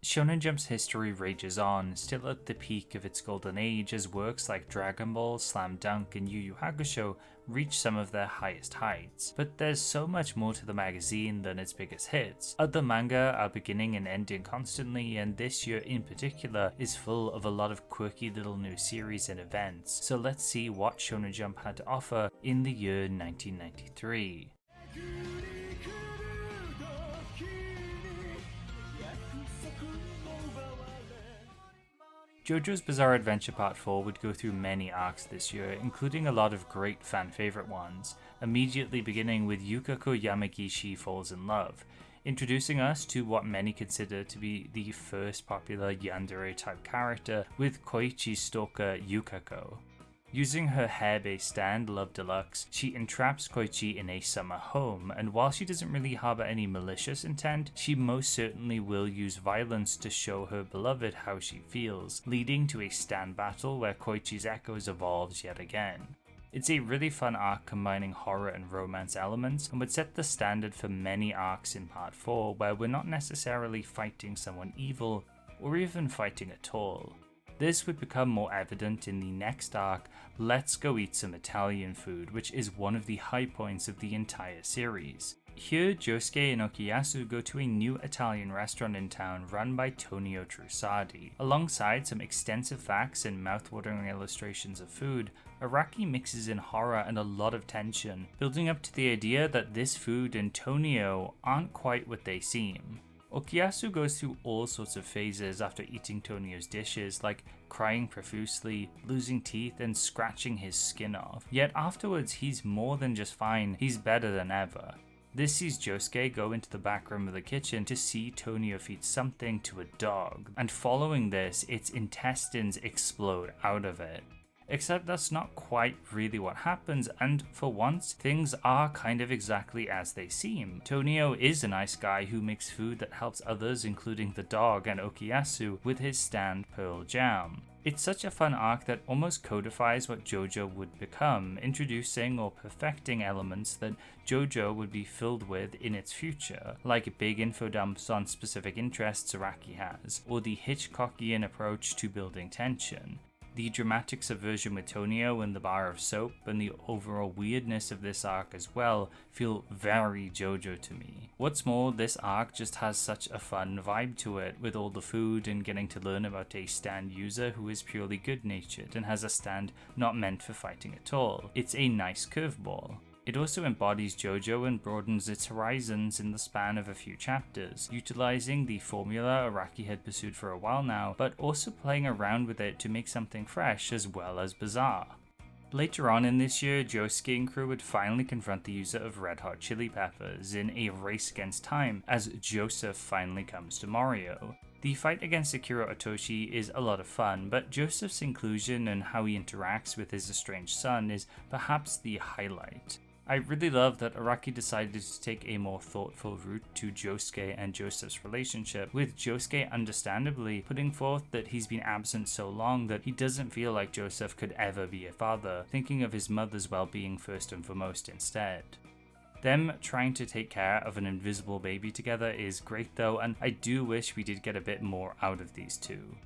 Shonen Jump's history rages on, still at the peak of its golden age as works like Dragon Ball, Slam Dunk, and Yu Yu Hakusho reach some of their highest heights. But there's so much more to the magazine than its biggest hits. Other manga are beginning and ending constantly, and this year in particular is full of a lot of quirky little new series and events. So let's see what Shonen Jump had to offer in the year 1993. JoJo's Bizarre Adventure Part 4 would go through many arcs this year, including a lot of great fan favourite ones, immediately beginning with Yukako Yamagishi Falls in Love, introducing us to what many consider to be the first popular yandere type character with Koichi's stalker Yukako. Using her hair-based stand, Love Deluxe, she entraps Koichi in a summer home, and while she doesn't really harbour any malicious intent, she most certainly will use violence to show her beloved how she feels, leading to a stand battle where Koichi's echoes evolves yet again. It's a really fun arc combining horror and romance elements, and would set the standard for many arcs in Part 4 where we're not necessarily fighting someone evil, or even fighting at all. This would become more evident in the next arc, Let's Go Eat Some Italian Food, which is one of the high points of the entire series. Here, Josuke and Okuyasu go to a new Italian restaurant in town run by Tonio Trussardi. Alongside some extensive facts and mouthwatering illustrations of food, Araki mixes in horror and a lot of tension, building up to the idea that this food and Tonio aren't quite what they seem. Okuyasu goes through all sorts of phases after eating Tonio's dishes, like crying profusely, losing teeth, and scratching his skin off. Yet afterwards, he's more than just fine, he's better than ever. This sees Josuke go into the back room of the kitchen to see Tonio feed something to a dog, and following this, its intestines explode out of it. Except that's not quite really what happens, and for once, things are kind of exactly as they seem. Tonio is a nice guy who makes food that helps others, including the dog and Okuyasu, with his stand Pearl Jam. It's such a fun arc that almost codifies what JoJo would become, introducing or perfecting elements that JoJo would be filled with in its future, like big info dumps on specific interests Araki has, or the Hitchcockian approach to building tension. The dramatic subversion with Tonio and the bar of soap and the overall weirdness of this arc as well feel very JoJo to me. What's more, this arc just has such a fun vibe to it, with all the food and getting to learn about a stand user who is purely good-natured and has a stand not meant for fighting at all. It's a nice curveball. It also embodies JoJo and broadens its horizons in the span of a few chapters, utilizing the formula Araki had pursued for a while now, but also playing around with it to make something fresh as well as bizarre. Later on in this year, Josuke and crew would finally confront the user of Red Hot Chili Peppers in a race against time as Joseph finally comes to Mario. The fight against Akira Otoshi is a lot of fun, but Joseph's inclusion and how he interacts with his estranged son is perhaps the highlight. I really love that Araki decided to take a more thoughtful route to Josuke and Joseph's relationship, with Josuke understandably putting forth that he's been absent so long that he doesn't feel like Joseph could ever be a father, thinking of his mother's well-being first and foremost instead. Them trying to take care of an invisible baby together is great though, and I do wish we did get a bit more out of these two.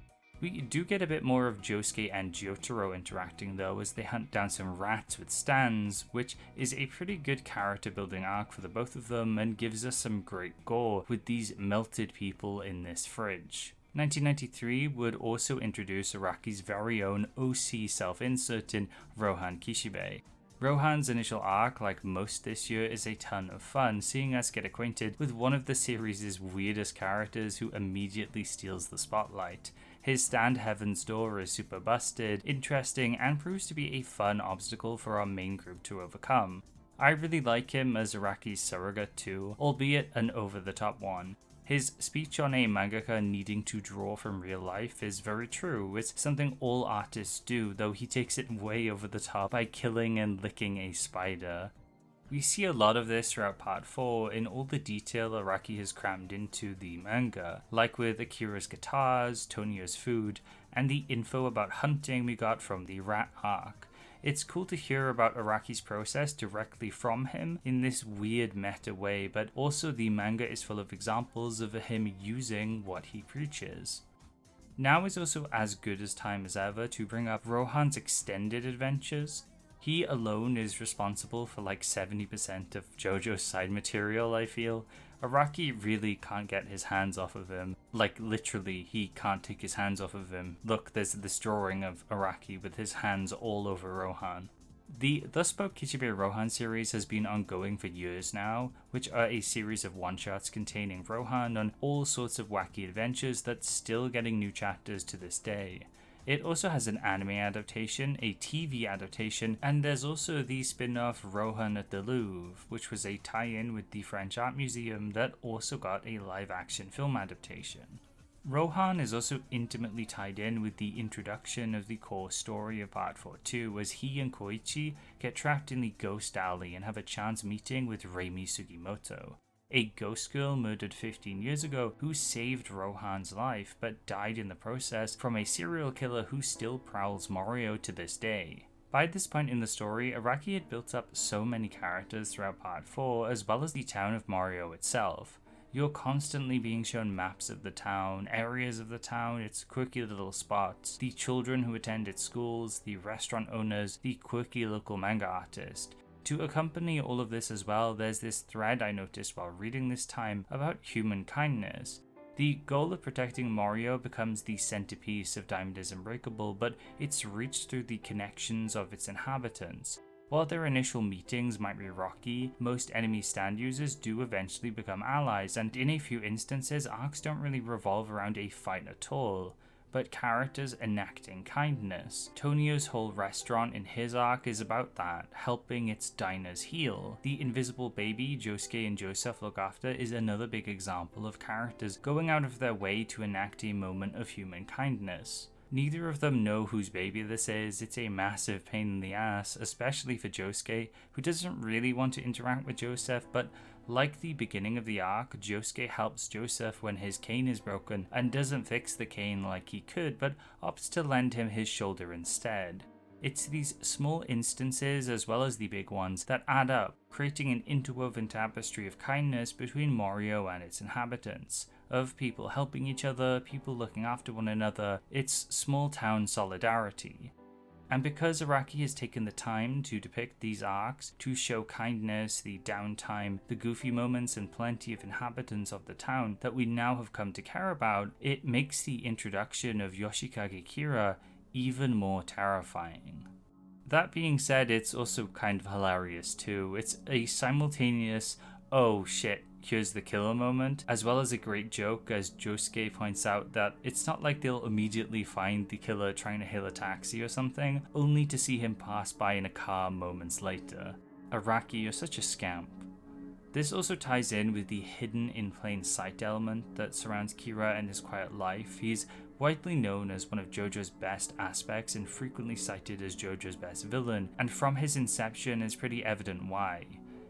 We do get a bit more of Josuke and Jotaro interacting though, as they hunt down some rats with stands, which is a pretty good character building arc for the both of them and gives us some great gore with these melted people in this fridge. 1993 would also introduce Araki's very own OC self-insert in Rohan Kishibe. Rohan's initial arc, like most this year, is a ton of fun, seeing us get acquainted with one of the series' weirdest characters who immediately steals the spotlight. His stand Heaven's Door is super busted, interesting, and proves to be a fun obstacle for our main group to overcome. I really like him as Araki's surrogate too, albeit an over-the-top one. His speech on a mangaka needing to draw from real life is very true. It's something all artists do, though he takes it way over the top by killing and licking a spider. We see a lot of this throughout Part 4 in all the detail Araki has crammed into the manga, like with Akira's guitars, Tonio's food, and the info about hunting we got from the rat arc. It's cool to hear about Araki's process directly from him in this weird meta way, but also the manga is full of examples of him using what he preaches. Now is also as good a time as ever to bring up Rohan's extended adventures. He alone is responsible for like 70% of JoJo's side material, I feel. Araki really can't get his hands off of him. Like, literally, he can't take his hands off of him. Look, there's this drawing of Araki with his hands all over Rohan. The Thus Spoke Kichibe Rohan series has been ongoing for years now, which are a series of one-shots containing Rohan on all sorts of wacky adventures that's still getting new chapters to this day. It also has an anime adaptation, a TV adaptation, and there's also the spin-off Rohan at the Louvre, which was a tie-in with the French Art Museum that also got a live-action film adaptation. Rohan is also intimately tied in with the introduction of the core story of Part 4-2, as he and Koichi get trapped in the Ghost Alley and have a chance meeting with Reimi Sugimoto, a ghost girl murdered 15 years ago who saved Rohan's life but died in the process from a serial killer who still prowls Morio to this day. By this point in the story, Araki had built up so many characters throughout Part 4 as well as the town of Morio itself. You're constantly being shown maps of the town, areas of the town, its quirky little spots, the children who attend its schools, the restaurant owners, the quirky local manga artist. To accompany all of this as well, there's this thread I noticed while reading this time about human kindness. The goal of protecting Morio becomes the centerpiece of Diamond is Unbreakable, but it's reached through the connections of its inhabitants. While their initial meetings might be rocky, most enemy stand users do eventually become allies, and in a few instances, arcs don't really revolve around a fight at all, but characters enacting kindness. Tonio's whole restaurant in his arc is about that, helping its diners heal. The invisible baby Josuke and Joseph look after is another big example of characters going out of their way to enact a moment of human kindness. Neither of them know whose baby this is. It's a massive pain in the ass, especially for Josuke, who doesn't really want to interact with Joseph, but like the beginning of the arc, Josuke helps Joseph when his cane is broken and doesn't fix the cane like he could, but opts to lend him his shoulder instead. It's these small instances as well as the big ones that add up, creating an interwoven tapestry of kindness between Morio and its inhabitants, of people helping each other, people looking after one another. It's small town solidarity. And because Araki has taken the time to depict these arcs, to show kindness, the downtime, the goofy moments, and plenty of inhabitants of the town that we now have come to care about, it makes the introduction of Yoshikage Kira even more terrifying. That being said, it's also kind of hilarious too. It's a simultaneous, oh shit, here's the killer moment, as well as a great joke as Josuke points out that it's not like they'll immediately find the killer trying to hail a taxi or something, only to see him pass by in a car moments later. Araki, you're such a scamp. This also ties in with the hidden in plain sight element that surrounds Kira and his quiet life. He's widely known as one of JoJo's best aspects and frequently cited as JoJo's best villain, and from his inception it's pretty evident why.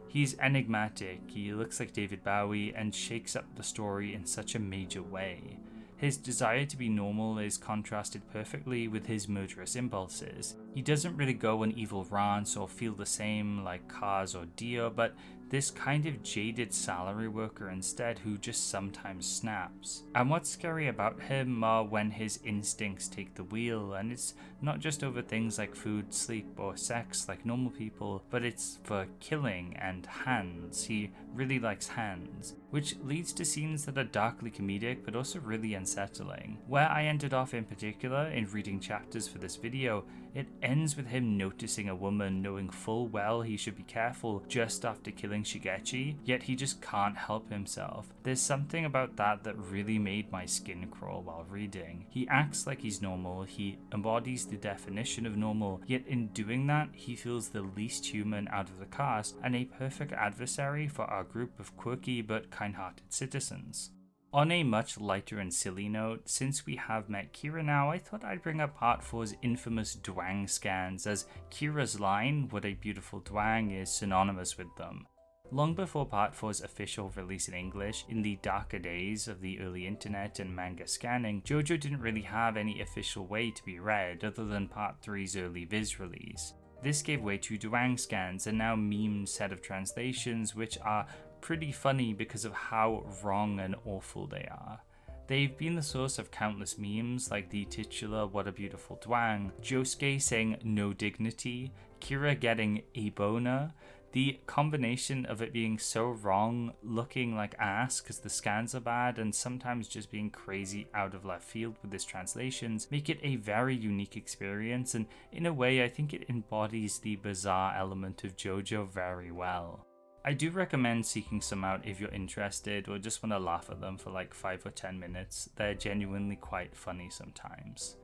He's enigmatic, he looks like David Bowie, and shakes up the story in such a major way. His desire to be normal is contrasted perfectly with his murderous impulses. He doesn't really go on evil rants or feel the same like Kaze or Dio, but this kind of jaded salary worker instead who just sometimes snaps. And what's scary about him are when his instincts take the wheel, and it's not just over things like food, sleep, or sex like normal people, but it's for killing and hands. He really likes hands, which leads to scenes that are darkly comedic but also really unsettling. Where I ended off in particular in reading chapters for this video, it ends with him noticing a woman, knowing full well he should be careful just after killing Shigechi, yet he just can't help himself. There's something about that that really made my skin crawl while reading. He acts like he's normal, he embodies the definition of normal, yet in doing that, he feels the least human out of the cast and a perfect adversary for our group of quirky but kind-hearted citizens. On a much lighter and silly note, since we have met Kira now, I thought I'd bring up Part 4's infamous Dwang scans, as Kira's line, "What a beautiful Dwang," is synonymous with them. Long before Part 4's official release in English, in the darker days of the early internet and manga scanning, JoJo didn't really have any official way to be read other than Part 3's early Viz release. This gave way to Dwang scans, a now memed set of translations which are pretty funny because of how wrong and awful they are. They've been the source of countless memes like the titular "What a Beautiful Dwang," Josuke saying "no dignity," Kira getting a boner. The combination of it being so wrong, looking like ass because the scans are bad, and sometimes just being crazy out of left field with its translations make it a very unique experience, and in a way I think it embodies the bizarre element of JoJo very well. I do recommend seeking some out if you're interested or just want to laugh at them for like 5 or 10 minutes. They're genuinely quite funny sometimes.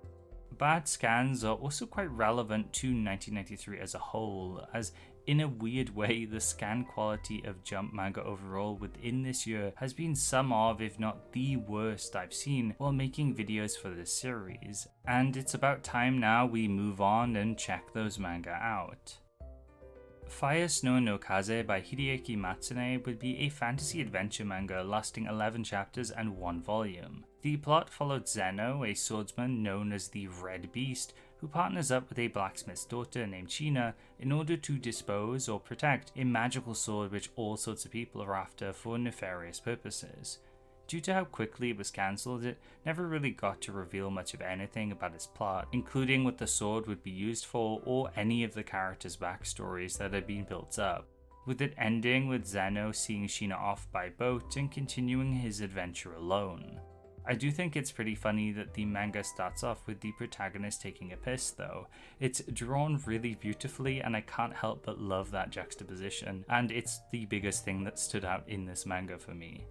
Bad scans are also quite relevant to 1993 as a whole, as in a weird way the scan quality of Jump manga overall within this year has been some of, if not the worst I've seen while making videos for this series, and it's about time now we move on and check those manga out. Fire Snow no Kaze by Hideaki Matsune would be a fantasy adventure manga lasting 11 chapters and 1 volume. The plot followed Zeno, a swordsman known as the Red Beast, who partners up with a blacksmith's daughter named China in order to dispose or protect a magical sword which all sorts of people are after for nefarious purposes. Due to how quickly it was cancelled, it never really got to reveal much of anything about its plot, including what the sword would be used for or any of the characters' backstories that had been built up, with it ending with Zeno seeing Sheena off by boat and continuing his adventure alone. I do think it's pretty funny that the manga starts off with the protagonist taking a piss though. It's drawn really beautifully and I can't help but love that juxtaposition, and it's the biggest thing that stood out in this manga for me.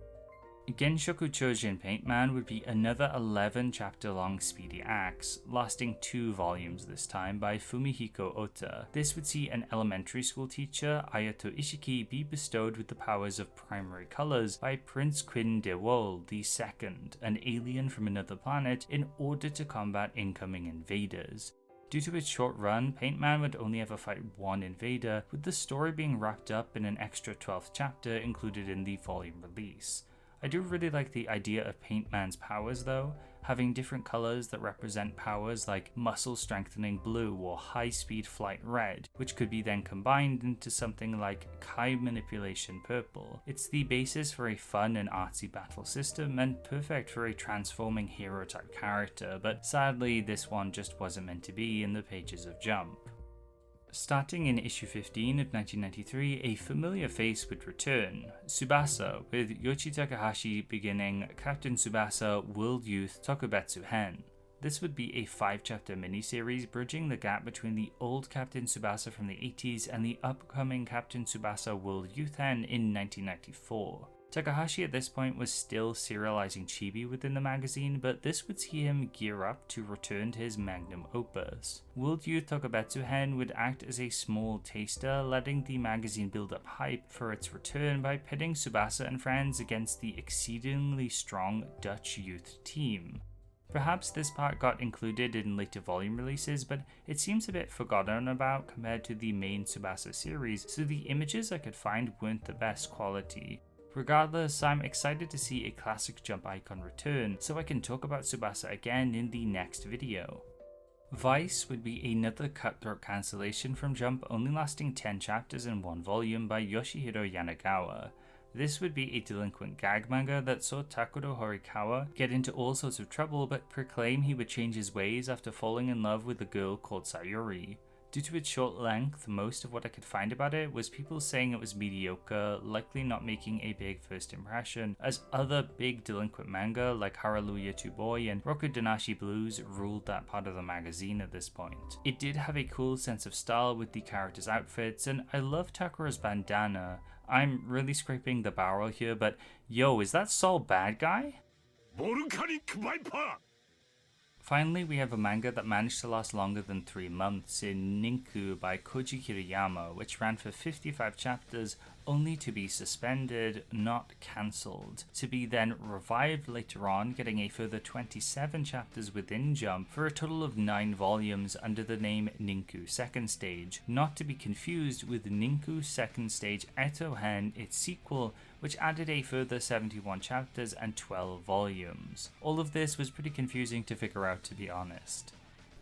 Genshoku Choujin Paintman would be another 11 chapter long speedy axe, lasting 2 volumes this time, by Fumihiko Ota. This would see an elementary school teacher, Ayato Ishiki, be bestowed with the powers of primary colors by Prince Quinn de Wol II, an alien from another planet, in order to combat incoming invaders. Due to its short run, Paintman would only ever fight one invader, with the story being wrapped up in an extra 12th chapter included in the volume release. I do really like the idea of Paintman's powers though, having different colors that represent powers like muscle strengthening blue or high speed flight red, which could be then combined into something like Kai manipulation purple. It's the basis for a fun and artsy battle system and perfect for a transforming hero type character, but sadly this one just wasn't meant to be in the pages of Jump. Starting in issue 15 of 1993, a familiar face would return, Tsubasa, with Yoichi Takahashi beginning Captain Tsubasa World Youth Tokubetsu-Hen. This would be a 5-chapter miniseries bridging the gap between the old Captain Tsubasa from the 80s and the upcoming Captain Tsubasa World Youth Hen in 1994. Takahashi at this point was still serializing chibi within the magazine, but this would see him gear up to return to his magnum opus. World Youth Tokubetsu-Hen would act as a small taster, letting the magazine build up hype for its return by pitting Tsubasa and friends against the exceedingly strong Dutch youth team. Perhaps this part got included in later volume releases, but it seems a bit forgotten about compared to the main Tsubasa series, so the images I could find weren't the best quality. Regardless, I'm excited to see a classic Jump icon return, so I can talk about Tsubasa again in the next video. Vice would be another cutthroat cancellation from Jump, only lasting 10 chapters in 1 volume by Yoshihiro Yanagawa. This would be a delinquent gag manga that saw Takuro Horikawa get into all sorts of trouble but proclaim he would change his ways after falling in love with a girl called Sayuri. Due to its short length, most of what I could find about it was people saying it was mediocre, likely not making a big first impression, as other big delinquent manga like Hallelujah to Boy and Rokudenashi Blues ruled that part of the magazine at this point. It did have a cool sense of style with the characters' outfits, and I love Takuro's bandana. I'm really scraping the barrel here, but yo, is that Saul bad guy? Volcanic Viper! Finally, we have a manga that managed to last longer than 3 months in Ninku by Koji Kiriyama, which ran for 55 chapters only to be suspended, not cancelled, to be then revived later on, getting a further 27 chapters within Jump for a total of 9 volumes under the name Ninku Second Stage, not to be confused with Ninku Second Stage Eto Hen, its sequel, which added a further 71 chapters and 12 volumes. All of this was pretty confusing to figure out, to be honest.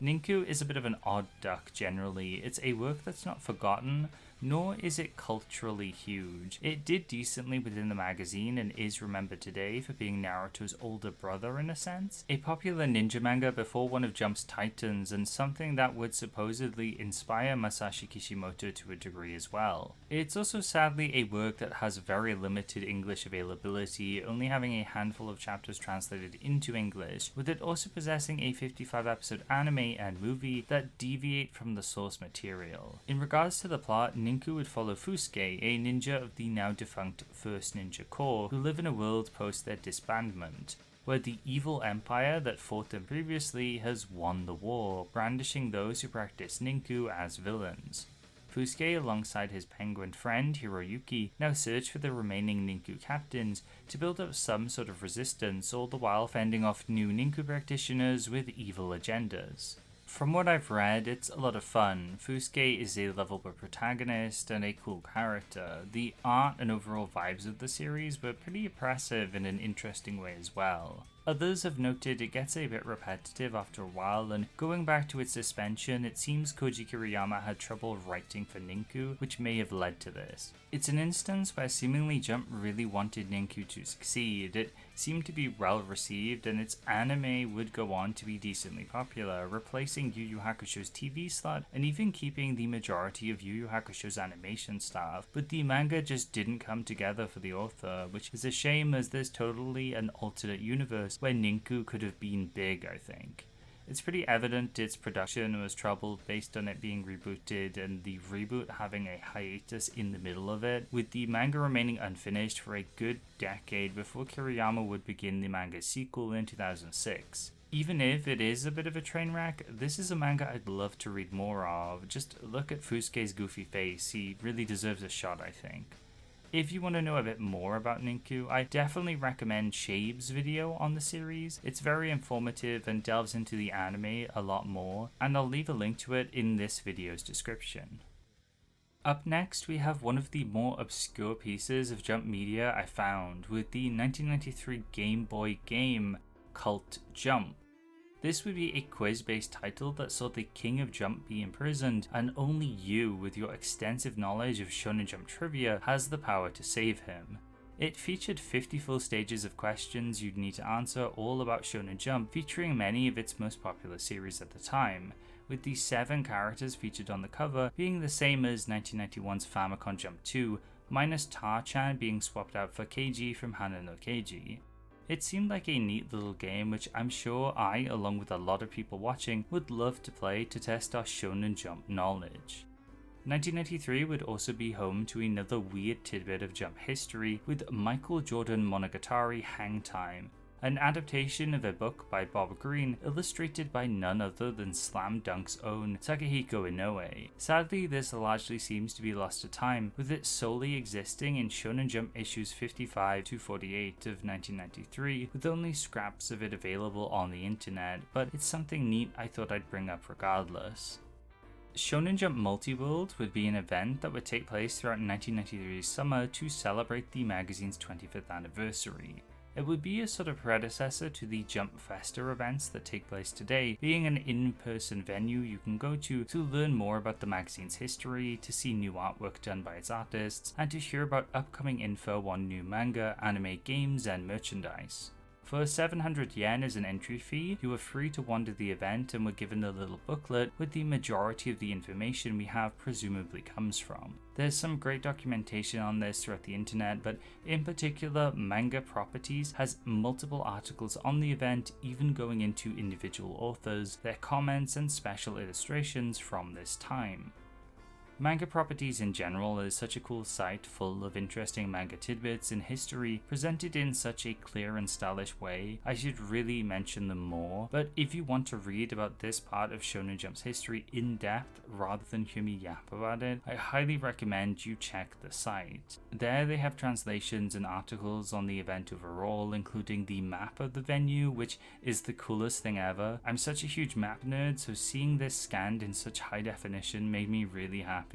Ninku is a bit of an odd duck generally. It's a work that's not forgotten, nor is it culturally huge. It did decently within the magazine and is remembered today for being Naruto's older brother in a sense, a popular ninja manga before one of Jump's titans, and something that would supposedly inspire Masashi Kishimoto to a degree as well. It's also sadly a work that has very limited English availability, only having a handful of chapters translated into English, with it also possessing a 55-episode anime and movie that deviate from the source material. In regards to the plot, Ninku would follow Fusuke, a ninja of the now defunct First Ninja Corps, who live in a world post their disbandment, where the evil empire that fought them previously has won the war, brandishing those who practice Ninku as villains. Fusuke, alongside his penguin friend Hiroyuki, now search for the remaining Ninku captains to build up some sort of resistance, all the while fending off new Ninku practitioners with evil agendas. From what I've read, it's a lot of fun. Fusuke is a lovable protagonist and a cool character. The art and overall vibes of the series were pretty oppressive in an interesting way as well. Others have noted it gets a bit repetitive after a while, and going back to its suspension, it seems Koji Kiriyama had trouble writing for Ninku, which may have led to this. It's an instance where seemingly Jump really wanted Ninku to succeed. It seemed to be well received, and its anime would go on to be decently popular, replacing Yu Yu Hakusho's TV slot and even keeping the majority of Yu Yu Hakusho's animation staff, but the manga just didn't come together for the author, which is a shame as there's totally an alternate universe where Ninku could have been big, I think. It's pretty evident its production was troubled based on it being rebooted and the reboot having a hiatus in the middle of it, with the manga remaining unfinished for a good decade before Kiriyama would begin the manga's sequel in 2006. Even if it is a bit of a train wreck, this is a manga I'd love to read more of. Just look at Fusuke's goofy face, he really deserves a shot, I think. If you want to know a bit more about Ninku, I definitely recommend Shabe's video on the series. It's very informative and delves into the anime a lot more, and I'll leave a link to it in this video's description. Up next, we have one of the more obscure pieces of Jump media I found, with the 1993 Game Boy game Cult Jump. This would be a quiz-based title that saw the king of Jump be imprisoned, and only you, with your extensive knowledge of Shonen Jump trivia, has the power to save him. It featured 50 full stages of questions you'd need to answer all about Shonen Jump, featuring many of its most popular series at the time, with the 7 characters featured on the cover being the same as 1991's Famicom Jump 2, minus Tar-chan being swapped out for Keiji from Hana no Keiji. It seemed like a neat little game which I'm sure I, along with a lot of people watching, would love to play to test our Shonen Jump knowledge. 1993 would also be home to another weird tidbit of Jump history with Michael Jordan Monogatari Hang Time, an adaptation of a book by Bob Greene illustrated by none other than Slam Dunk's own Takehiko Inoue. Sadly, this largely seems to be lost to time, with it solely existing in Shonen Jump issues 55 to 48 of 1993, with only scraps of it available on the internet, but it's something neat I thought I'd bring up regardless. Shonen Jump Multiworld would be an event that would take place throughout 1993's summer to celebrate the magazine's 25th anniversary. It would be a sort of predecessor to the Jump Festa events that take place today, being an in-person venue you can go to learn more about the magazine's history, to see new artwork done by its artists, and to hear about upcoming info on new manga, anime, games, and merchandise. For 700 yen as an entry fee, you were free to wander the event and were given a little booklet with the majority of the information we have presumably comes from. There's some great documentation on this throughout the internet, but in particular, Manga Properties has multiple articles on the event, even going into individual authors, their comments, and special illustrations from this time. Manga Properties in general is such a cool site full of interesting manga tidbits and history presented in such a clear and stylish way. I should really mention them more, but if you want to read about this part of Shonen Jump's history in depth rather than hear me yap about it, I highly recommend you check the site. There they have translations and articles on the event overall, including the map of the venue, which is the coolest thing ever. I'm such a huge map nerd, so seeing this scanned in such high definition made me really happy.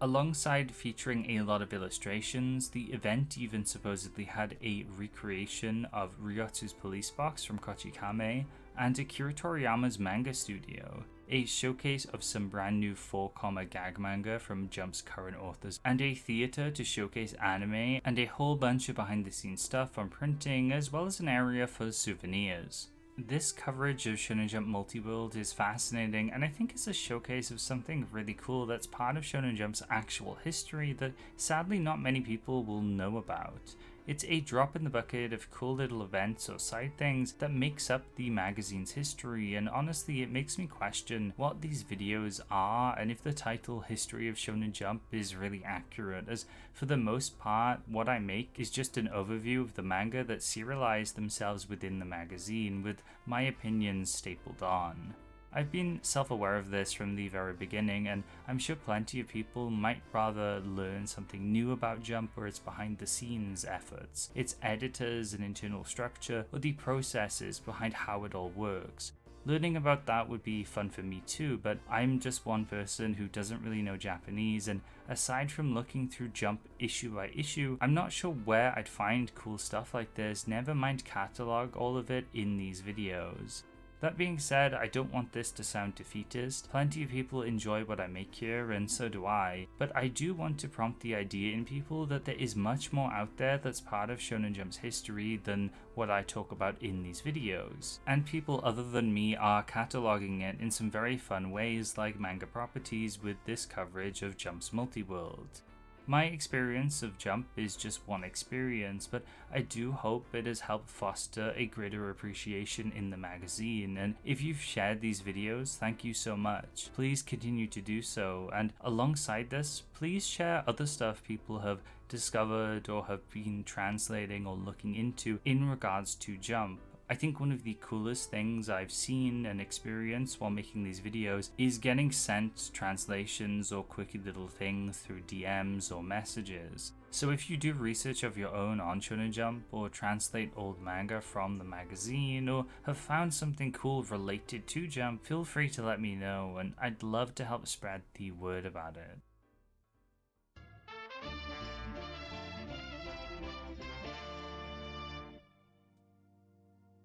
Alongside featuring a lot of illustrations, the event even supposedly had a recreation of Ryotsu's police box from Kochikame and Akira Toriyama's manga studio. a showcase of some brand new 4-comma gag manga from Jump's current authors, and a theater to showcase anime, and a whole bunch of behind the scenes stuff on printing, as well as an area for souvenirs. This coverage of Shonen Jump Multiworld is fascinating, and I think it's a showcase of something really cool that's part of Shonen Jump's actual history that sadly not many people will know about. It's a drop in the bucket of cool little events or side things that makes up the magazine's history, and honestly it makes me question what these videos are and if the title History of Shonen Jump is really accurate, as for the most part what I make is just an overview of the manga that serialize themselves within the magazine with my opinions stapled on. I've been self-aware of this from the very beginning, and I'm sure plenty of people might rather learn something new about Jump or its behind-the-scenes efforts, its editors and internal structure, or the processes behind how it all works. Learning about that would be fun for me too, but I'm just one person who doesn't really know Japanese, and aside from looking through Jump issue by issue, I'm not sure where I'd find cool stuff like this, never mind catalog all of it in these videos. That being said, I don't want this to sound defeatist. Plenty of people enjoy what I make here, and so do I, but I do want to prompt the idea in people that there is much more out there that's part of Shonen Jump's history than what I talk about in these videos. And people other than me are cataloging it in some very fun ways, like manga properties with this coverage of Jump's Multiworld. My experience of Jump is just one experience, but I do hope it has helped foster a greater appreciation in the magazine, and if you've shared these videos, thank you so much. Please continue to do so, and alongside this, please share other stuff people have discovered or have been translating or looking into in regards to Jump. I think one of the coolest things I've seen and experienced while making these videos is getting sent translations or quickie little things through DMs or messages. So if you do research of your own on Shonen Jump, or translate old manga from the magazine, or have found something cool related to Jump, feel free to let me know, and I'd love to help spread the word about it.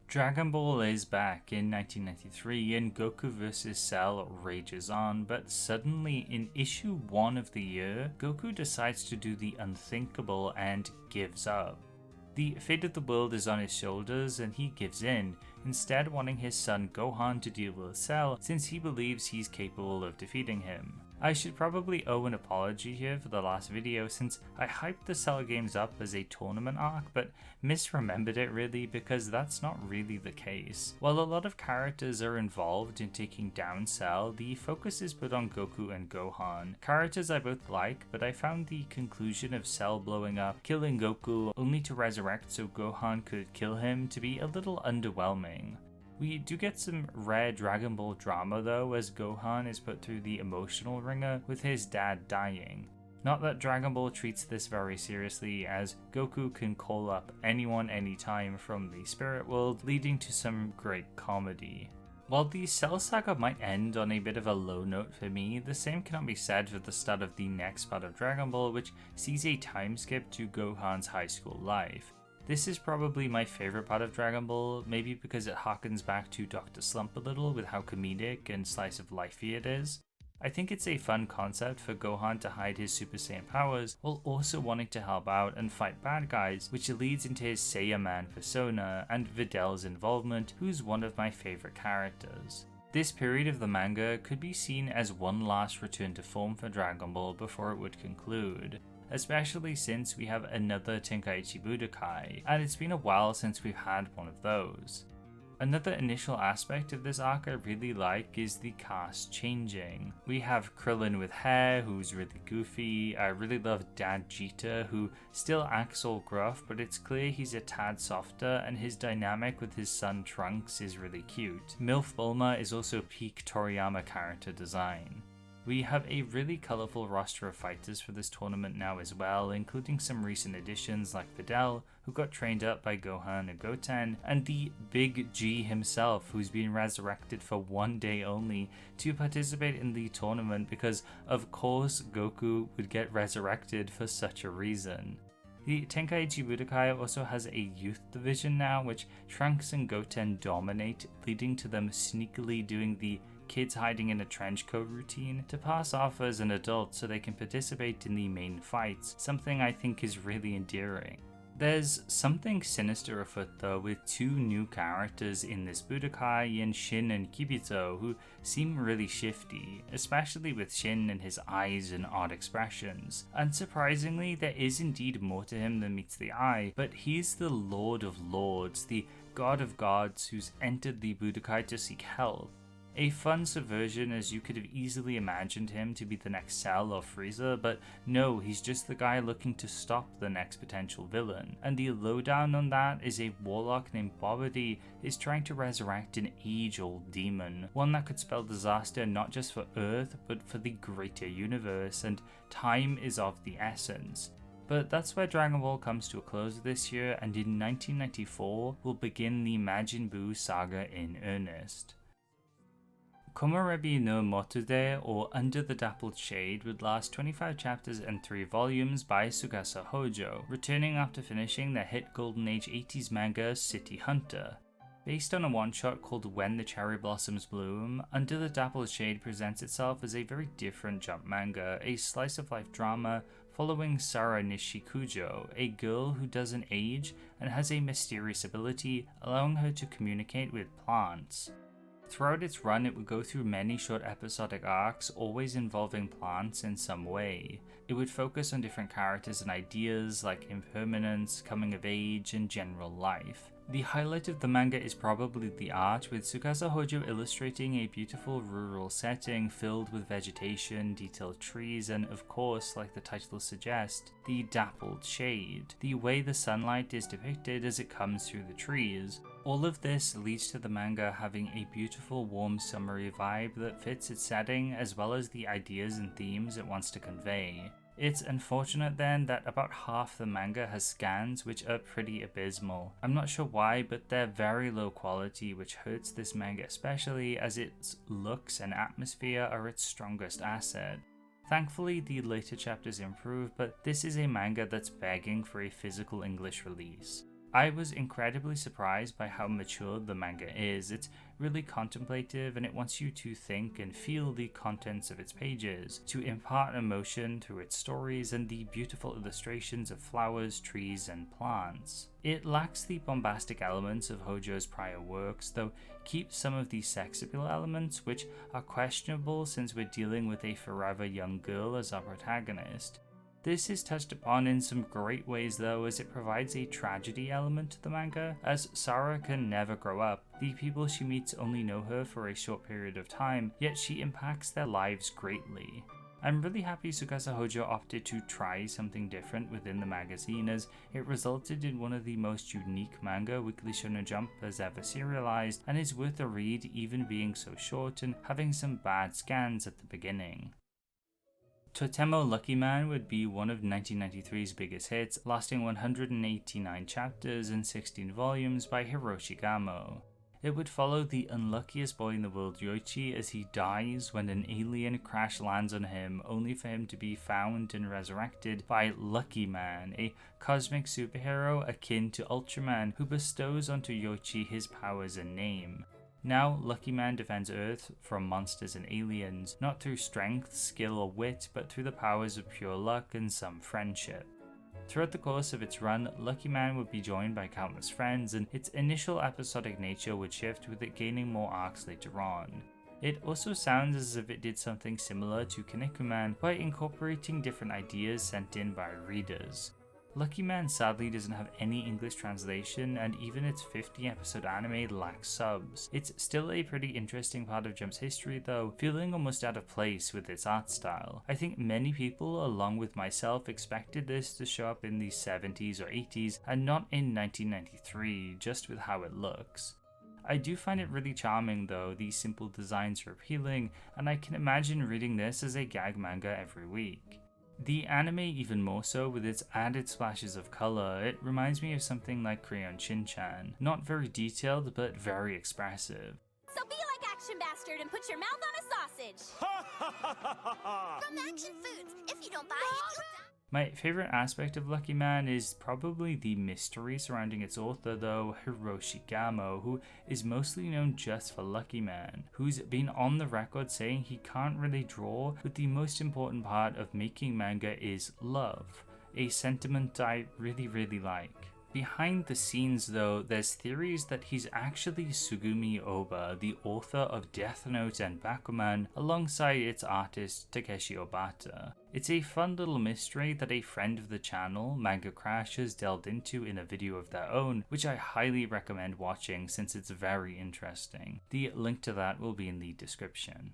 Dragon Ball is back in 1993 and Goku vs. Cell rages on, but suddenly in issue 1 of the year, Goku decides to do the unthinkable and gives up. The fate of the world is on his shoulders and he gives in, instead wanting his son Gohan to deal with Cell since he believes he's capable of defeating him. I should probably owe an apology here for the last video since I hyped the Cell games up as a tournament arc but misremembered it really because that's not really the case. While a lot of characters are involved in taking down Cell, the focus is put on Goku and Gohan. Characters I both like, but I found the conclusion of Cell blowing up, killing Goku only to resurrect so Gohan could kill him to be a little underwhelming. We do get some rare Dragon Ball drama though, as Gohan is put through the emotional ringer with his dad dying. Not that Dragon Ball treats this very seriously, as Goku can call up anyone anytime from the spirit world, leading to some great comedy. While the Cell saga might end on a bit of a low note for me, the same cannot be said for the start of the next part of Dragon Ball, which sees a time skip to Gohan's high school life. This is probably my favorite part of Dragon Ball, maybe because it harkens back to Dr. Slump a little with how comedic and slice of lifey it is. I think it's a fun concept for Gohan to hide his Super Saiyan powers while also wanting to help out and fight bad guys, which leads into his Saiyaman persona and Videl's involvement, who's one of my favorite characters. This period of the manga could be seen as one last return to form for Dragon Ball before it would conclude, especially since we have another Tenkaichi Budōkai, and it's been a while since we've had one of those. Another initial aspect of this arc I really like is the cast changing. We have Krillin with hair, who's really goofy. I really love Dad Jita, who still acts all gruff, but it's clear he's a tad softer, and his dynamic with his son Trunks is really cute. MILF Bulma is also peak Toriyama character design. We have a really colourful roster of fighters for this tournament now as well, including some recent additions like Videl, who got trained up by Gohan and Goten, and the Big G himself, who's been resurrected for one day only to participate in the tournament because of course Goku would get resurrected for such a reason. The Tenkaichi Budōkai also has a youth division now, which Trunks and Goten dominate, leading to them sneakily doing the kids hiding in a trench coat routine to pass off as an adult so they can participate in the main fights, something I think is really endearing. There's something sinister afoot though, with two new characters in this Budōkai in Shin and Kibito who seem really shifty, especially with Shin and his eyes and odd expressions. Unsurprisingly, there is indeed more to him than meets the eye, but he's the Lord of Lords, the God of Gods who's entered the Budōkai to seek help. A fun subversion, as you could have easily imagined him to be the next Cell or Frieza, but no, he's just the guy looking to stop the next potential villain. And the lowdown on that is a warlock named Bobody is trying to resurrect an age-old demon, one that could spell disaster not just for Earth, but for the greater universe, and time is of the essence. But that's where Dragon Ball comes to a close this year, and in 1994 will begin the Majin Buu saga in earnest. Komorebi no Motode, or Under the Dappled Shade, would last 25 chapters and 3 volumes by Tsubasa Hojo, returning after finishing their hit Golden Age 80s manga City Hunter. Based on a one-shot called When the Cherry Blossoms Bloom, Under the Dappled Shade presents itself as a very different Jump manga, a slice-of-life drama following Sara Nishikujo, a girl who doesn't age and has a mysterious ability allowing her to communicate with plants. Throughout its run, it would go through many short episodic arcs, always involving plants in some way. It would focus on different characters and ideas like impermanence, coming of age, and general life. The highlight of the manga is probably the art, with Tsubasa Hojo illustrating a beautiful rural setting filled with vegetation, detailed trees, and of course, like the title suggests, the dappled shade, the way the sunlight is depicted as it comes through the trees. All of this leads to the manga having a beautiful, warm, summery vibe that fits its setting as well as the ideas and themes it wants to convey. It's unfortunate then that about half the manga has scans which are pretty abysmal. I'm not sure why, but they're very low quality, which hurts this manga especially as its looks and atmosphere are its strongest asset. Thankfully, the later chapters improve, but this is a manga that's begging for a physical English release. I was incredibly surprised by how mature the manga is. It's really contemplative and it wants you to think and feel the contents of its pages, to impart emotion through its stories and the beautiful illustrations of flowers, trees, and plants. It lacks the bombastic elements of Hojo's prior works, though keeps some of the sex appeal elements, which are questionable since we're dealing with a forever young girl as our protagonist. This is touched upon in some great ways though, as it provides a tragedy element to the manga, as Sara can never grow up. The people she meets only know her for a short period of time, yet she impacts their lives greatly. I'm really happy Tsubasa Hojo opted to try something different within the magazine, as it resulted in one of the most unique manga Weekly Shonen Jump has ever serialized, and is worth a read even being so short and having some bad scans at the beginning. Tottemo Luckyman would be one of 1993's biggest hits, lasting 189 chapters and 16 volumes by Hiroshi Gamo. It would follow the unluckiest boy in the world Yoichi as he dies when an alien crash lands on him, only for him to be found and resurrected by Luckyman, a cosmic superhero akin to Ultraman who bestows onto Yoichi his powers and name. Now, Luckyman defends Earth from monsters and aliens, not through strength, skill, or wit, but through the powers of pure luck and some friendship. Throughout the course of its run, Luckyman would be joined by countless friends, and its initial episodic nature would shift with it gaining more arcs later on. It also sounds as if it did something similar to Kinnikuman by incorporating different ideas sent in by readers. Luckyman sadly doesn't have any English translation, and even its 50-episode anime lacks subs. It's still a pretty interesting part of Jump's history though, feeling almost out of place with its art style. I think many people, along with myself, expected this to show up in the 70s or 80s and not in 1993, just with how it looks. I do find it really charming though, these simple designs are appealing, and I can imagine reading this as a gag manga every week. The anime even more so, with its added splashes of colour. It reminds me of something like Crayon Shin-chan. Not very detailed, but very expressive. So be like Action Bastard and put your mouth on a sausage! From Action Foods. If you don't buy it, you'll die. My favorite aspect of Luckyman is probably the mystery surrounding its author though, Hiroshi Gamo, who is mostly known just for Luckyman, who's been on the record saying he can't really draw, but the most important part of making manga is love, a sentiment I really like. Behind the scenes though, there's theories that he's actually Sugumi Oba, the author of Deadnought and Bakuman, alongside its artist Takeshi Obata. It's a fun little mystery that a friend of the channel, Manga Crash, has delved into in a video of their own, which I highly recommend watching since it's very interesting. The link to that will be in the description.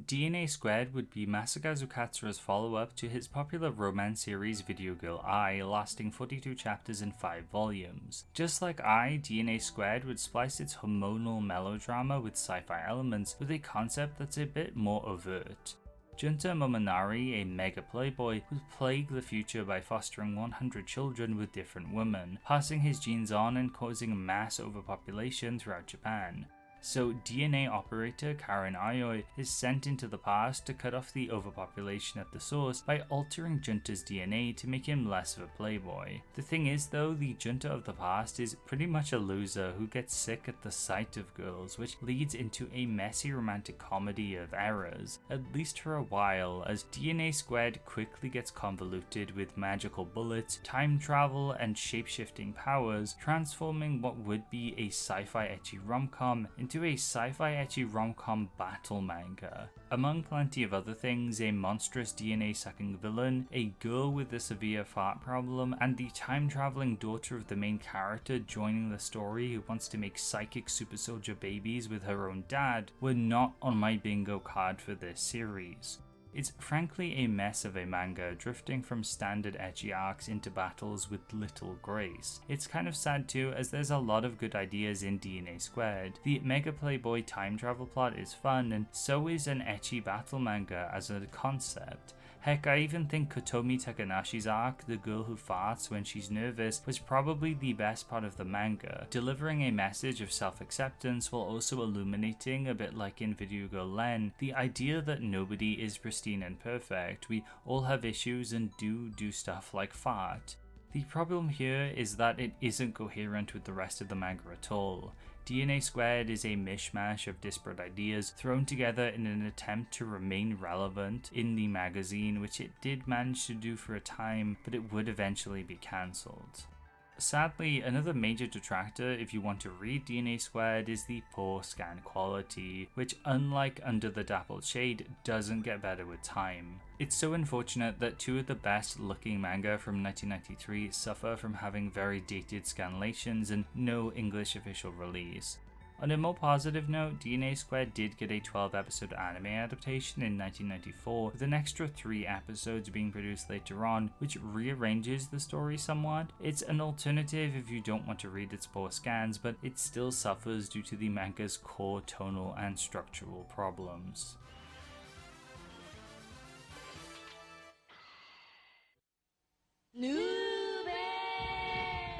DNA² would be Masakazu Katsura's follow-up to his popular romance series Video Girl I, lasting 42 chapters and 5 volumes. Just like I, DNA² would splice its hormonal melodrama with sci-fi elements with a concept that's a bit more overt. Junta Momonari, a mega playboy, would plague the future by fostering 100 children with different women, passing his genes on and causing mass overpopulation throughout Japan. So DNA operator Karen Aoi is sent into the past to cut off the overpopulation at the source by altering Junta's DNA to make him less of a playboy. The thing is though, the Junta of the past is pretty much a loser who gets sick at the sight of girls, which leads into a messy romantic comedy of errors, at least for a while, as DNA² quickly gets convoluted with magical bullets, time travel, and shape-shifting powers, transforming what would be a sci-fi ecchi rom-com into a sci-fi ecchi rom-com battle manga. Among plenty of other things, a monstrous DNA-sucking villain, a girl with a severe fart problem, and the time-traveling daughter of the main character joining the story who wants to make psychic super soldier babies with her own dad were not on my bingo card for this series. It's frankly a mess of a manga, drifting from standard ecchi arcs into battles with little grace. It's kind of sad too, as there's a lot of good ideas in DNA². The Mega Playboy time travel plot is fun, and so is an ecchi battle manga as a concept. Heck, I even think Kotomi Takanashi's arc, the girl who farts when she's nervous, was probably the best part of the manga, delivering a message of self-acceptance while also illuminating, a bit like in Video Girl Len, the idea that nobody is pristine and perfect. We all have issues and do stuff like fart. The problem here is that it isn't coherent with the rest of the manga at all. DNA² is a mishmash of disparate ideas thrown together in an attempt to remain relevant in the magazine, which it did manage to do for a time, but it would eventually be cancelled. Sadly, another major detractor if you want to read DNA² is the poor scan quality, which unlike Under the Dappled Shade, doesn't get better with time. It's so unfortunate that two of the best looking manga from 1993 suffer from having very dated scanlations and no English official release. On a more positive note, DNA² did get a 12-episode anime adaptation in 1994, with an extra 3 episodes being produced later on, which rearranges the story somewhat. It's an alternative if you don't want to read its poor scans, but it still suffers due to the manga's core tonal and structural problems.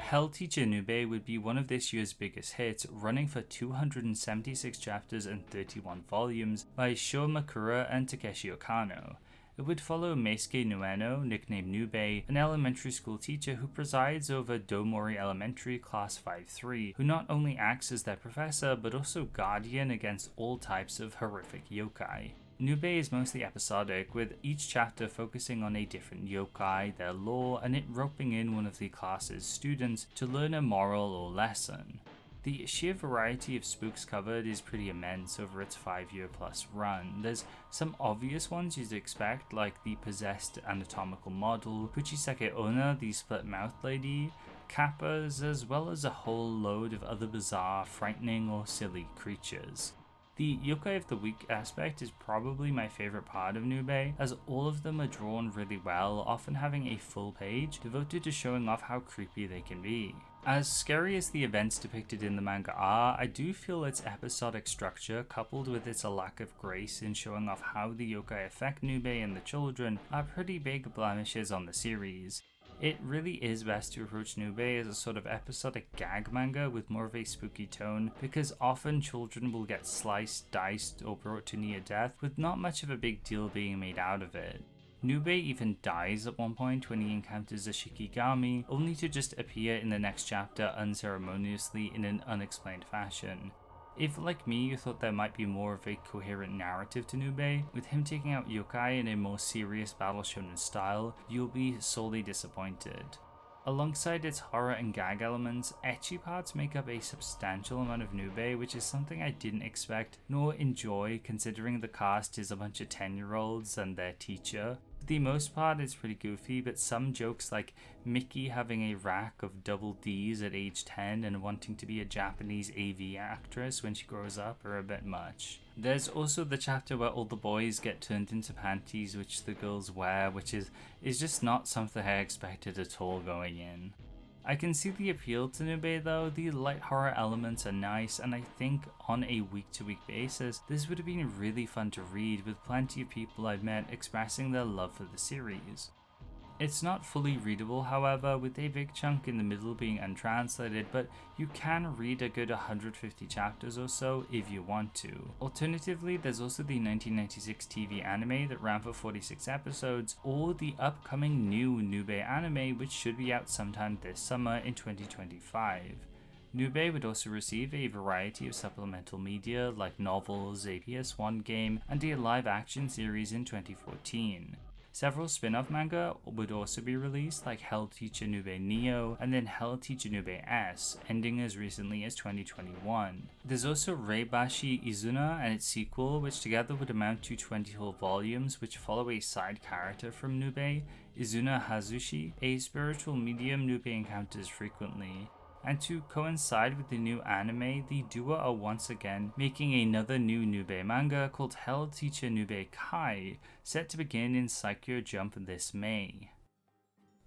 Hell Teacher Nube would be one of this year's biggest hits, running for 276 chapters and 31 volumes by Sho Makura and Takeshi Okano. It would follow Meisuke Nueno, nicknamed Nube, an elementary school teacher who presides over Domori Elementary Class 5-3, who not only acts as their professor but also guardian against all types of horrific yokai. Nube is mostly episodic, with each chapter focusing on a different yokai, their lore, and it roping in one of the class's students to learn a moral or lesson. The sheer variety of spooks covered is pretty immense over its 5-year plus run. There's some obvious ones you'd expect, like the possessed anatomical model, Kuchisake Onna, the split-mouthed lady, kappas, as well as a whole load of other bizarre, frightening, or silly creatures. The Yokai of the Week aspect is probably my favorite part of Nube, as all of them are drawn really well, often having a full page devoted to showing off how creepy they can be. As scary as the events depicted in the manga are, I do feel its episodic structure, coupled with its lack of grace in showing off how the yokai affect Nube and the children, are pretty big blemishes on the series. It really is best to approach Nube as a sort of episodic gag manga with more of a spooky tone, because often children will get sliced, diced, or brought to near death with not much of a big deal being made out of it. Nube even dies at one point when he encounters a Shikigami, only to just appear in the next chapter unceremoniously in an unexplained fashion. If, like me, you thought there might be more of a coherent narrative to Nube, with him taking out yokai in a more serious battle shonen style, you'll be sorely disappointed. Alongside its horror and gag elements, ecchi parts make up a substantial amount of Nube, which is something I didn't expect nor enjoy considering the cast is a bunch of 10-year-olds and their teacher. For the most part it's pretty goofy, but some jokes like Mickey having a rack of double D's at age 10 and wanting to be a Japanese AV actress when she grows up are a bit much. There's also the chapter where all the boys get turned into panties which the girls wear, which is just not something I expected at all going in. I can see the appeal to Nube though. The light horror elements are nice, and I think on a week-to-week basis this would have been really fun to read, with plenty of people I've met expressing their love for the series. It's not fully readable, however, with a big chunk in the middle being untranslated, but you can read a good 150 chapters or so if you want to. Alternatively, there's also the 1996 TV anime that ran for 46 episodes, or the upcoming new Nube anime which should be out sometime this summer in 2025. Nube would also receive a variety of supplemental media like novels, a PS1 game, and a live-action series in 2014. Several spin-off manga would also be released, like Hell Teacher Nube Neo and then Hell Teacher Nube S, ending as recently as 2021. There's also Reibashi Izuna and its sequel, which together would amount to 20 whole volumes, which follow a side character from Nube, Izuna Hazushi, a spiritual medium Nube encounters frequently. And to coincide with the new anime, the duo are once again making another new Nube manga called Hell Teacher Nube Kai, set to begin in Shonen Jump this May.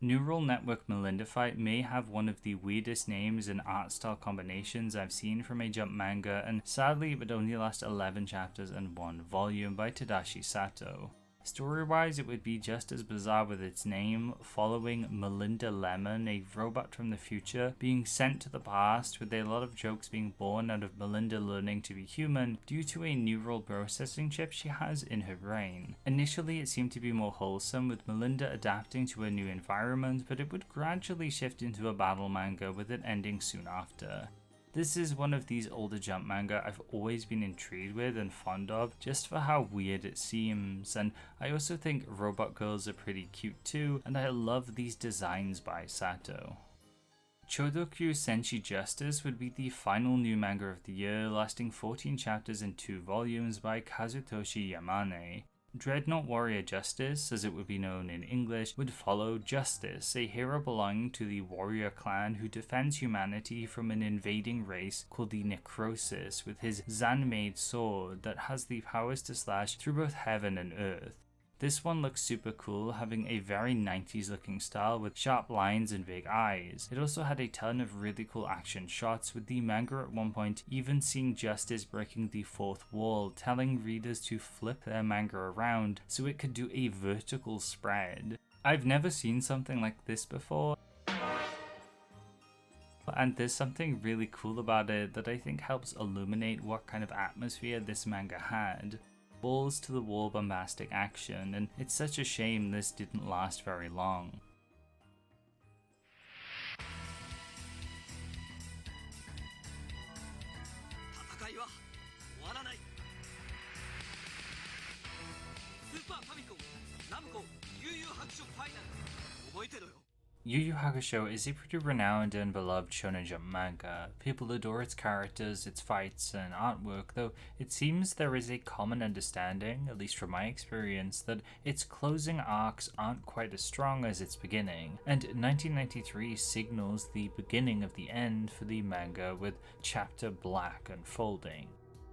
Neural Network Milinda fight may have one of the weirdest names and art style combinations I've seen from a Jump manga, and sadly it would only last 11 chapters and 1 volume by Tadashi Sato. Story-wise, it would be just as bizarre with its name, following Milinda Lemon, a robot from the future, being sent to the past, with a lot of jokes being born out of Milinda learning to be human due to a neural processing chip she has in her brain. Initially, it seemed to be more wholesome, with Milinda adapting to a new environment, but it would gradually shift into a battle manga, with it ending soon after. This is one of these older Jump manga I've always been intrigued with and fond of, just for how weird it seems, and I also think robot girls are pretty cute too, and I love these designs by Sato. Chodokyu Senshi Justice would be the final new manga of the year, lasting 14 chapters and 2 volumes by Kazutoshi Yamane. Dreadnought Warrior Justice, as it would be known in English, would follow Justice, a hero belonging to the warrior clan who defends humanity from an invading race called the Necrosis with his Zan-made sword that has the powers to slash through both heaven and earth. This one looks super cool, having a very 90s looking style with sharp lines and big eyes. It also had a ton of really cool action shots, with the manga at one point even seeing Justice breaking the fourth wall, telling readers to flip their manga around so it could do a vertical spread. I've never seen something like this before, and there's something really cool about it that I think helps illuminate what kind of atmosphere this manga had. Balls to the wall bombastic action, and it's such a shame this didn't last very long. YuYu Hakusho is a pretty renowned and beloved Shonen Jump manga. People adore its characters, its fights, and artwork, though it seems there is a common understanding, at least from my experience, that its closing arcs aren't quite as strong as its beginning, and 1993 signals the beginning of the end for the manga with Chapter Black unfolding.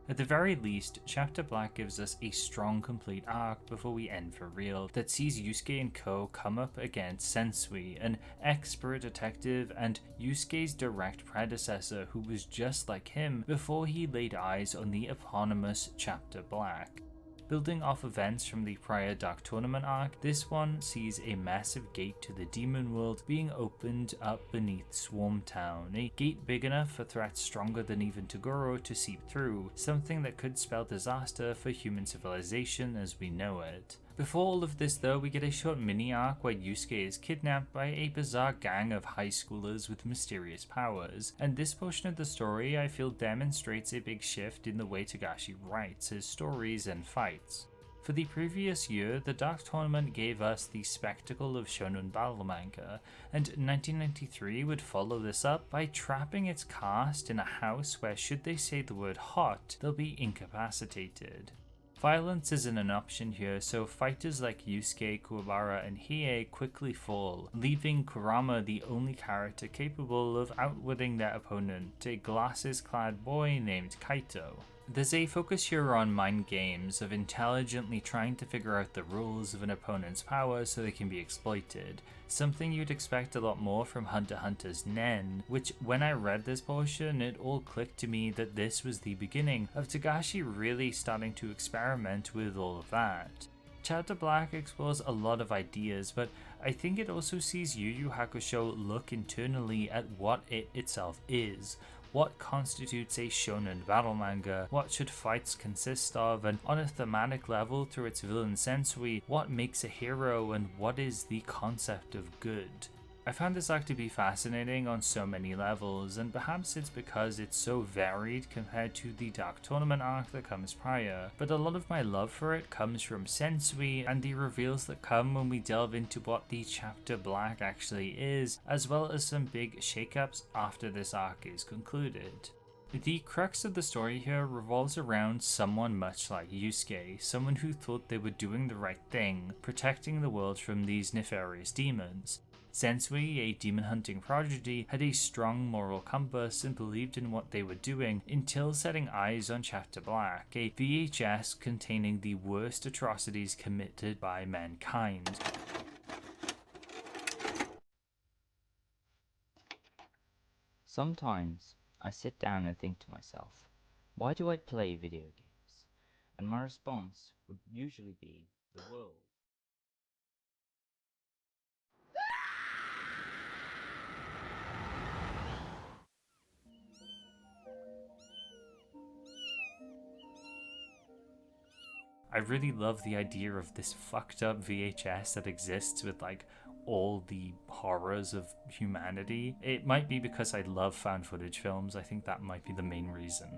At the very least, Chapter Black gives us a strong complete arc before we end for real that sees Yusuke and Ko come up against Sensui, an expert detective and Yusuke's direct predecessor who was just like him before he laid eyes on the eponymous Chapter Black. Building off events from the prior Dark Tournament arc, this one sees a massive gate to the demon world being opened up beneath Swarm Town, a gate big enough for threats stronger than even Toguro to seep through, something that could spell disaster for human civilization as we know it. Before all of this though, we get a short mini arc where Yusuke is kidnapped by a bizarre gang of high schoolers with mysterious powers, and this portion of the story I feel demonstrates a big shift in the way Togashi writes his stories and fights. For the previous year, the Dark Tournament gave us the spectacle of shonen battle manga, and 1993 would follow this up by trapping its cast in a house where should they say the word hot, they'll be incapacitated. Violence isn't an option here, so fighters like Yusuke, Kuwabara, and Hiei quickly fall, leaving Kurama the only character capable of outwitting their opponent, a glasses-clad boy named Kaito. There's a focus here on mind games, of intelligently trying to figure out the rules of an opponent's power so they can be exploited, something you'd expect a lot more from Hunter x Hunter's Nen, which when I read this portion it all clicked to me that this was the beginning of Togashi really starting to experiment with all of that. Chapter Black explores a lot of ideas, but I think it also sees Yu Yu Hakusho look internally at what it itself is. What constitutes a shonen battle manga, what should fights consist of, and on a thematic level through its villain sensui, what makes a hero and what is the concept of good. I found this arc to be fascinating on so many levels, and perhaps it's because it's so varied compared to the Dark Tournament arc that comes prior, but a lot of my love for it comes from sensui and the reveals that come when we delve into what the Chapter Black actually is, as well as some big shakeups after this arc is concluded. The crux of the story here revolves around someone much like Yusuke, someone who thought they were doing the right thing, protecting the world from these nefarious demons. Sensui, a demon hunting prodigy, had a strong moral compass and believed in what they were doing until setting eyes on Chapter Black, a VHS containing the worst atrocities committed by mankind. Sometimes I sit down and think to myself, why do I play video games? And my response would usually be the world. I really love the idea of this fucked up VHS that exists with like all the horrors of humanity. It might be because I love found footage films, I think that might be the main reason.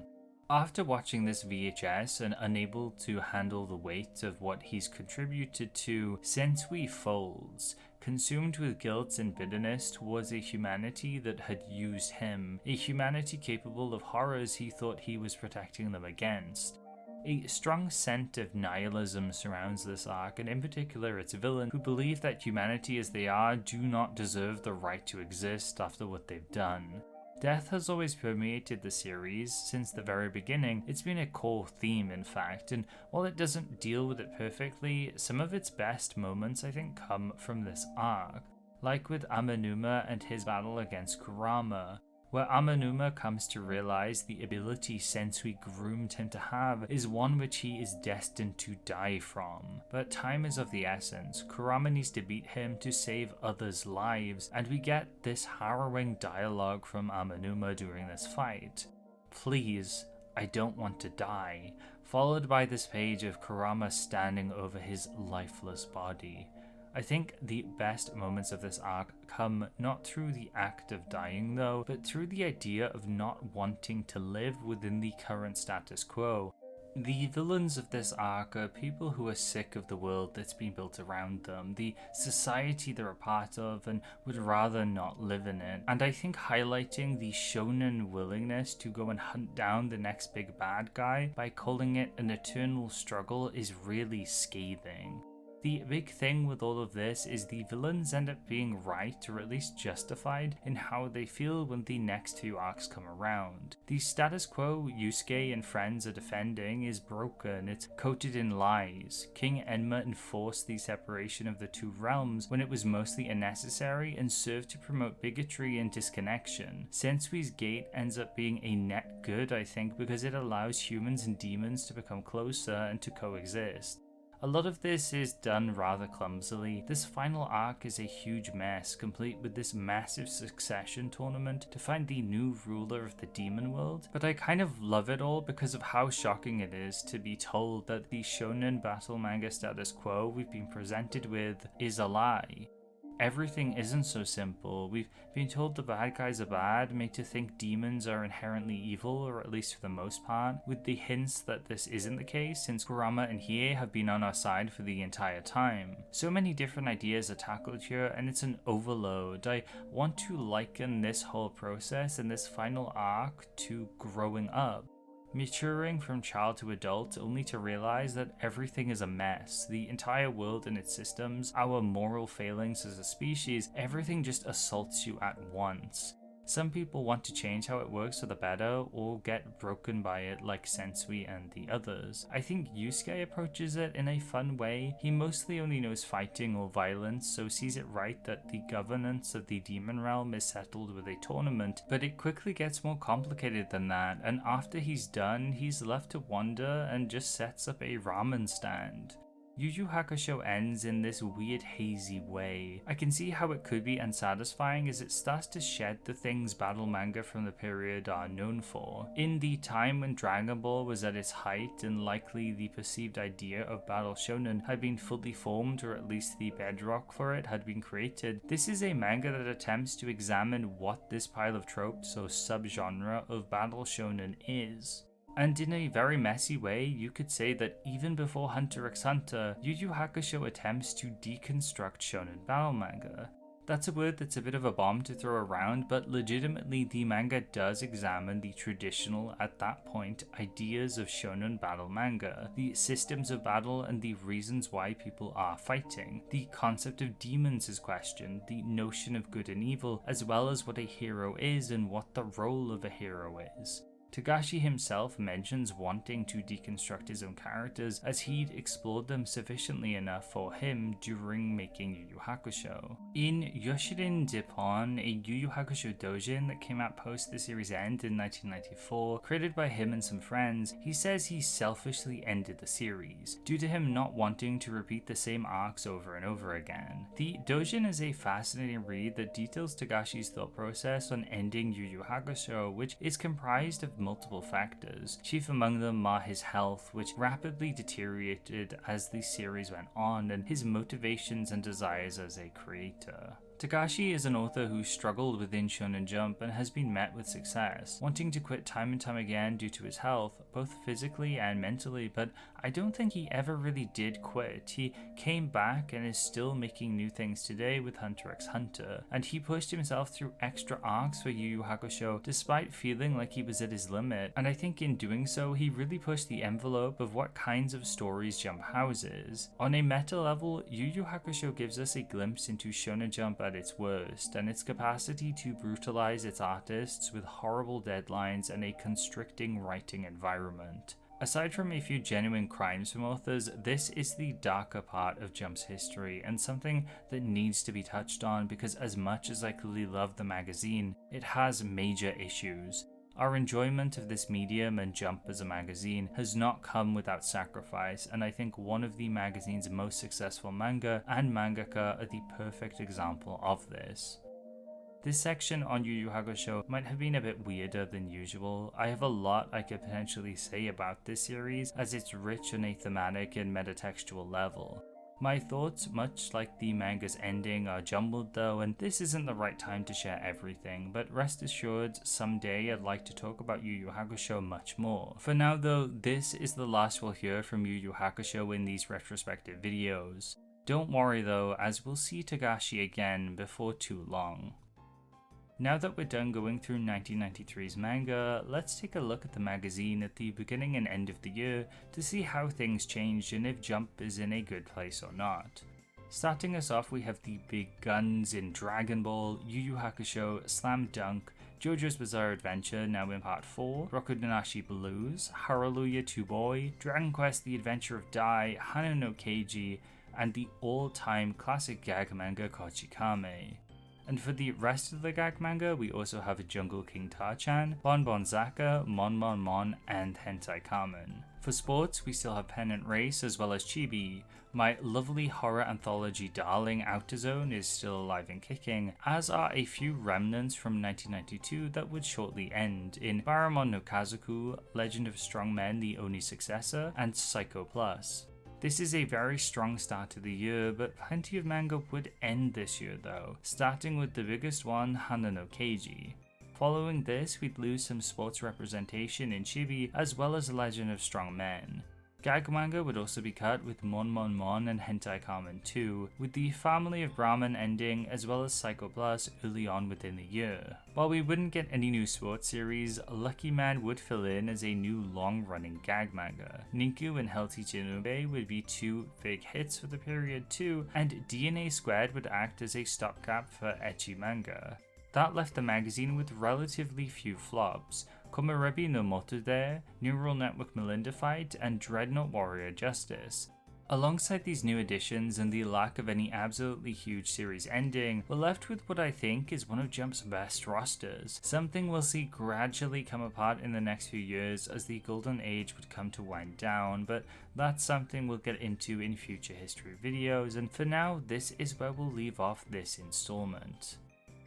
After watching this VHS and unable to handle the weight of what he's contributed to, Sensui folds, consumed with guilt and bitterness towards a humanity that had used him, a humanity capable of horrors he thought he was protecting them against. A strong scent of nihilism surrounds this arc, and in particular its villain, who believe that humanity as they are do not deserve the right to exist after what they've done. Death has always permeated the series. Since the very beginning, it's been a core theme in fact, and while it doesn't deal with it perfectly, some of its best moments I think come from this arc. Like with Amanuma and his battle against Kurama, where Amanuma comes to realize the ability Sensui groomed him to have is one which he is destined to die from. But time is of the essence. Kurama needs to beat him to save others' lives, and we get this harrowing dialogue from Amanuma during this fight. "Please, I don't want to die," followed by this page of Kurama standing over his lifeless body. I think the best moments of this arc come not through the act of dying though, but through the idea of not wanting to live within the current status quo. The villains of this arc are people who are sick of the world that's been built around them, the society they're a part of, and would rather not live in it. And I think highlighting the shonen willingness to go and hunt down the next big bad guy by calling it an eternal struggle is really scathing. The big thing with all of this is the villains end up being right, or at least justified, in how they feel when the next few arcs come around. The status quo Yusuke and friends are defending is broken, it's coated in lies. King Enma enforced the separation of the two realms when it was mostly unnecessary and served to promote bigotry and disconnection. Sensui's gate ends up being a net good, I think, because it allows humans and demons to become closer and to coexist. A lot of this is done rather clumsily. This final arc is a huge mess, complete with this massive succession tournament to find the new ruler of the demon world, but I kind of love it all because of how shocking it is to be told that the shonen battle manga status quo we've been presented with is a lie. Everything isn't so simple. We've been told the bad guys are bad, made to think demons are inherently evil, or at least for the most part, with the hints that this isn't the case since Kurama and Hiei have been on our side for the entire time. So many different ideas are tackled here, and it's an overload. I want to liken this whole process and this final arc to growing up. Maturing from child to adult only to realize that everything is a mess. The entire world and its systems, our moral failings as a species, everything just assaults you at once. Some people want to change how it works for the better or get broken by it like Sensui and the others. I think Yusuke approaches it in a fun way. He mostly only knows fighting or violence, so sees it right that the governance of the demon realm is settled with a tournament, but it quickly gets more complicated than that, and after he's done, he's left to wander and just sets up a ramen stand. Yu Yu Hakusho ends in this weird hazy way. I can see how it could be unsatisfying as it starts to shed the things battle manga from the period are known for. In the time when Dragon Ball was at its height and likely the perceived idea of battle shonen had been fully formed, or at least the bedrock for it had been created, this is a manga that attempts to examine what this pile of tropes or subgenre of battle shonen is. And in a very messy way, you could say that even before Hunter x Hunter, Yu Yu Hakusho attempts to deconstruct shonen battle manga. That's a word that's a bit of a bomb to throw around, but legitimately the manga does examine the traditional, at that point, ideas of shonen battle manga, the systems of battle and the reasons why people are fighting. The concept of demons is questioned, the notion of good and evil, as well as what a hero is and what the role of a hero is. Togashi himself mentions wanting to deconstruct his own characters as he'd explored them sufficiently enough for him during making Yu Yu Hakusho. In Yoshirin Dippon, a Yu Yu Hakusho doujin that came out post the series' end in 1994, created by him and some friends, he says he selfishly ended the series, due to him not wanting to repeat the same arcs over and over again. The doujin is a fascinating read that details Togashi's thought process on ending Yu Yu Hakusho, which is comprised of multiple factors, chief among them are his health, which rapidly deteriorated as the series went on, and his motivations and desires as a creator. Togashi is an author who struggled within Shonen Jump and has been met with success, wanting to quit time and time again due to his health, both physically and mentally, but I don't think he ever really did quit. He came back and is still making new things today with Hunter x Hunter, and he pushed himself through extra arcs for Yu Yu Hakusho despite feeling like he was at his limit, and I think in doing so he really pushed the envelope of what kinds of stories Jump houses. On a meta level, Yu Yu Hakusho gives us a glimpse into Shonen Jump at its worst, and its capacity to brutalize its artists with horrible deadlines and a constricting writing environment. Aside from a few genuine crimes from authors, this is the darker part of Jump's history, and something that needs to be touched on because as much as I clearly love the magazine, it has major issues. Our enjoyment of this medium and Jump as a magazine has not come without sacrifice, and I think one of the magazine's most successful manga and mangaka are the perfect example of this. This section on Yu Yu Hakusho might have been a bit weirder than usual. I have a lot I could potentially say about this series, as it's rich on a thematic and metatextual level. My thoughts, much like the manga's ending, are jumbled though, and this isn't the right time to share everything, but rest assured, someday I'd like to talk about Yu Yu Hakusho much more. For now though, this is the last we'll hear from Yu Yu Hakusho in these retrospective videos. Don't worry though, as we'll see Togashi again before too long. Now that we're done going through 1993's manga, let's take a look at the magazine at the beginning and end of the year to see how things changed and if Jump is in a good place or not. Starting us off, we have the big guns in Dragon Ball, YuYu Hakusho, Slam Dunk, JoJo's Bizarre Adventure now in part 4, Rokudenashi Blues, Hallelujah 2 Boy, Dragon Quest The Adventure of Dai, Hana no Keiji, and the all-time classic gag manga Kochikame. And for the rest of the gag manga, we also have Jungle King Tachan, Bon Bon Zaka, Mon Mon Mon, and Hentai Kamen. For sports, we still have Pennant Race as well as Chibi. My lovely horror anthology darling Outer Zone is still alive and kicking, as are a few remnants from 1992 that would shortly end in Baramon no Kazoku, Legend of Strong Men the Oni Successor, and Psycho Plus. This is a very strong start to the year, but plenty of manga would end this year though, starting with the biggest one, Hana no Keiji. Following this, we'd lose some sports representation in Chibi as well as Legend of Strong Men. Gag manga would also be cut with Mon Mon Mon and Hentai Kamen 2, with the Family of Brahman ending as well as Psycho Plus early on within the year. While we wouldn't get any new sports series, Luckyman would fill in as a new long-running gag manga. Ninku and Hell Teacher Nube would be two big hits for the period too, and DNA² would act as a stopgap for ecchi manga. That left the magazine with relatively few flops. Komarebi no Motode, Neural Network Milinda Fight, and Dreadnought Warrior Justice. Alongside these new additions and the lack of any absolutely huge series ending, we're left with what I think is one of Jump's best rosters, something we'll see gradually come apart in the next few years as the golden age would come to wind down, but that's something we'll get into in future history videos, and for now this is where we'll leave off this installment.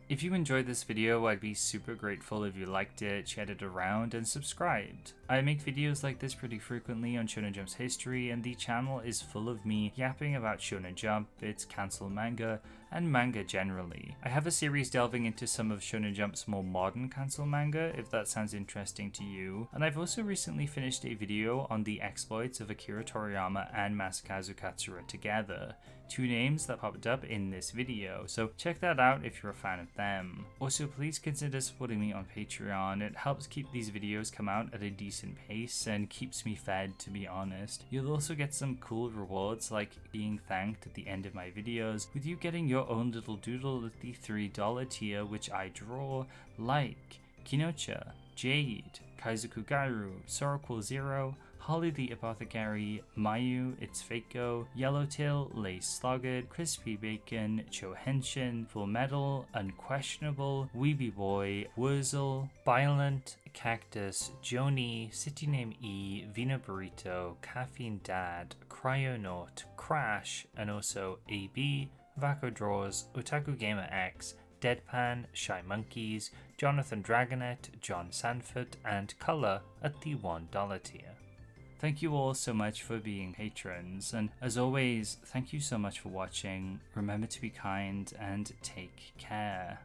If you enjoyed this video, I'd be super grateful if you liked it, shared it around, and subscribed. I make videos like this pretty frequently on Shonen Jump's history, and the channel is full of me yapping about Shonen Jump, its cancelled manga, and manga generally. I have a series delving into some of Shonen Jump's more modern cancelled manga, if that sounds interesting to you, and I've also recently finished a video on the exploits of Akira Toriyama and Masakazu Katsura together, two names that popped up in this video, so check that out if you're a fan of them. Also, please consider supporting me on Patreon. It helps keep these videos come out at a decent pace and keeps me fed, to be honest. You'll also get some cool rewards like being thanked at the end of my videos, with you getting your own little doodle at the $3 tier which I draw, like Kinocha, Jade, Kaizoku Gairu, Soroquel Zero, Holly the Apothecary, Mayu, It's Fako, Yellowtail, Lace Sluggard, Crispy Bacon, Chohenshin, Full Metal, Unquestionable, Weeby Boy, Wurzel, Violent, Cactus, Joni, City Name E, Vina Burrito, Caffeine Dad, Cryonaut, Crash, and also AB, Vako Draws, Otaku Gamer X, Deadpan, Shy Monkeys, Jonathan Dragonet, John Sanford, and Color at the $1 tier. Thank you all so much for being patrons, and as always, thank you so much for watching. Remember to be kind and take care.